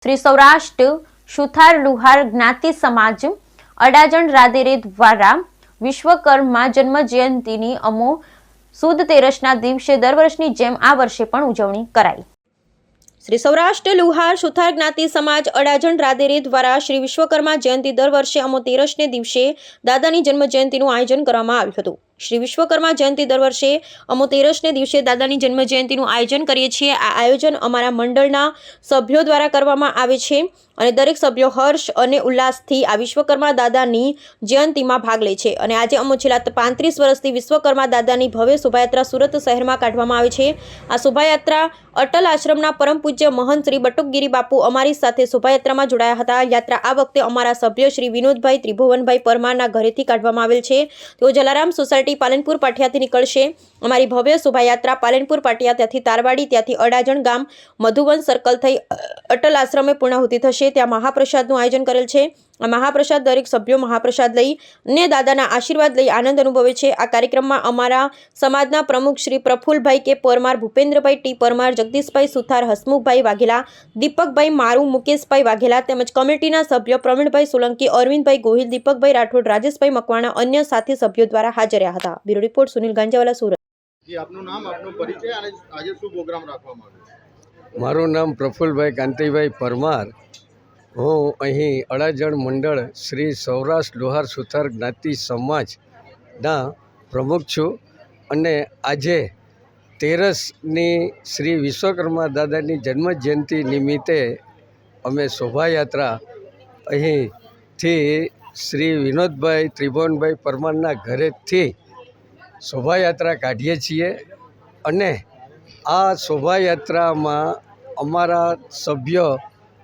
શ્રી સૌરાષ્ટ્ર સુથાર લુહાર જ્ઞાતિ સમાજ અડાજણ રાદેરે દ્વારા વિશ્વકર્મા જન્મ જયંતિની અમો સુદ તેરસના દિવસે દર વર્ષની જેમ આ વર્ષે પણ ઉજવણી કરાઈ। શ્રી સૌરાષ્ટ્ર લુહાર સુથાર જ્ઞાતિ સમાજ અડાજણ રાદેરે દ્વારા શ્રી વિશ્વકર્મા જયંતિ દર વર્ષે અમો તેરસને દિવસે દાદાની જન્મ જયંતિનું આયોજન કરવામાં આવ્યું હતું। શ્રી વિશ્વકર્મા જયંતિ દર વર્ષે અમો તેરસને દિવસે દાદાની જન્મ જયંતિનું આયોજન કરીએ છીએ। આ આયોજન અમારા મંડળના સભ્યો દ્વારા કરવામાં આવે છે અને દરેક સભ્યો હર્ષ અને ઉલ્લાસથી આ વિશ્વકર્મા દાદાની જયંતિમાં ભાગ લે છે અને આજે અમો છેલ્લા 35 વર્ષથી વિશ્વકર્મા દાદાની ભવ્ય શોભાયાત્રા સુરત શહેરમાં કાઢવામાં આવે છે। આ શોભાયાત્રા અટલ આશ્રમના પરમ પૂજ્ય મહંત શ્રી બટુકગીરી બાપુ અમારી સાથે શોભાયાત્રામાં જોડાયા હતા। યાત્રા આ વખતે અમારા સભ્ય શ્રી વિનોદભાઈ ત્રિભુવનભાઈ પરમારના ઘરેથી કાઢવામાં આવેલ છે। તેઓ જલારામ સોસાયટી પાલનપુર પાટિયાથી નીકળશે। અમારી ભવ્ય શોભાયાત્રા પાલનપુર પાટિયા, ત્યાંથી તારવાડી, ત્યાંથી અડાજણ ગામ, મધુવન સર્કલ થઈ અટલ આશ્રમે પૂર્ણાહુતિ થશે। ત્યાં મહાપ્રસાદનું આયોજન કરેલ છે। આ મહાપ્રસાદ દરેક સભ્યો મહાપ્રસાદ લઈ ને દાદાના આશીર્વાદ લઈ આનંદ અનુભવે છે। આ કાર્યક્રમમાં અમારા સમાજના પ્રમુખ શ્રી પ્રફુલભાઈ કે પરમાર, ભૂપેન્દ્રભાઈ ટી પરમાર, જગદીશભાઈ સુથાર, હસમુખભાઈ વાઘેલા, દીપકભાઈ મારુ, મુકેશભાઈ વાઘેલા તેમજ કમિટીના સભ્યો પ્રવીણભાઈ સોલંકી, અરવિંદભાઈ ગોહિલ, દીપકભાઈ રાઠોડ, રાજેશભાઈ મકવાણા અન્ય સાથી સભ્યો દ્વારા હાજર રહ્યા હતા। Bureau report Sunil Ganjawala, Surat. આપનું નામ, આપનો પરિચય અને આજે શું પ્રોગ્રામ રાખવામાં આવ્યો? મારું નામ પ્રફુલભાઈ કાંતિભાઈ પરમાર। હું અહીં અડાજણ મંડળ શ્રી સૌરાષ્ટ્ર લુહાર સુથાર જ્ઞાતિ સમાજના પ્રમુખ છું અને આજે તેરસની શ્રી વિશ્વકર્મા દાદાની જન્મજયંતિ નિમિત્તે અમે શોભાયાત્રા અહીંથી શ્રી વિનોદભાઈ ત્રિભુવનભાઈ પરમારના ઘરેથી શોભાયાત્રા કાઢીએ છીએ અને આ શોભાયાત્રામાં અમારા સભ્ય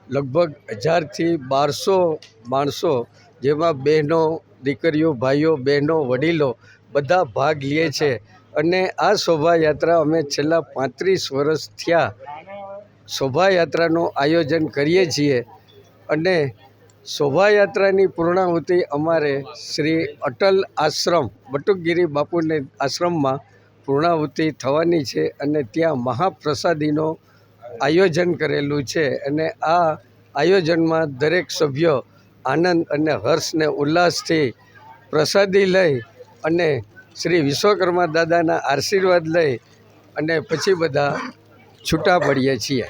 લગભગ 1000થી 1200 માણસો, જેમાં બહેનો, દીકરીઓ, ભાઈઓ, બહેનો, વડીલો બધા ભાગ લે છે અને આ શોભાયાત્રા અમે છેલ્લા 35 વર્ષ થયા શોભાયાત્રાનું આયોજન કરીએ છીએ અને શોભાયાત્રાની પૂર્ણાહુતિ અમારે શ્રી અટલ આશ્રમ બટુકગીરી બાપુને આશ્રમમાં પૂર્ણાહુતિ થવાની છે અને ત્યાં મહાપ્રસાદીનો આયોજન કરેલું છે અને આ આયોજનમાં દરેક સભ્યો આનંદ અને હર્ષ ને ઉલ્લાસથી પ્રસાદી લઈ અને શ્રી વિશ્વકર્મા દાદાના આશીર્વાદ લઈ અને પછી બધા છૂટા પડીએ છીએ।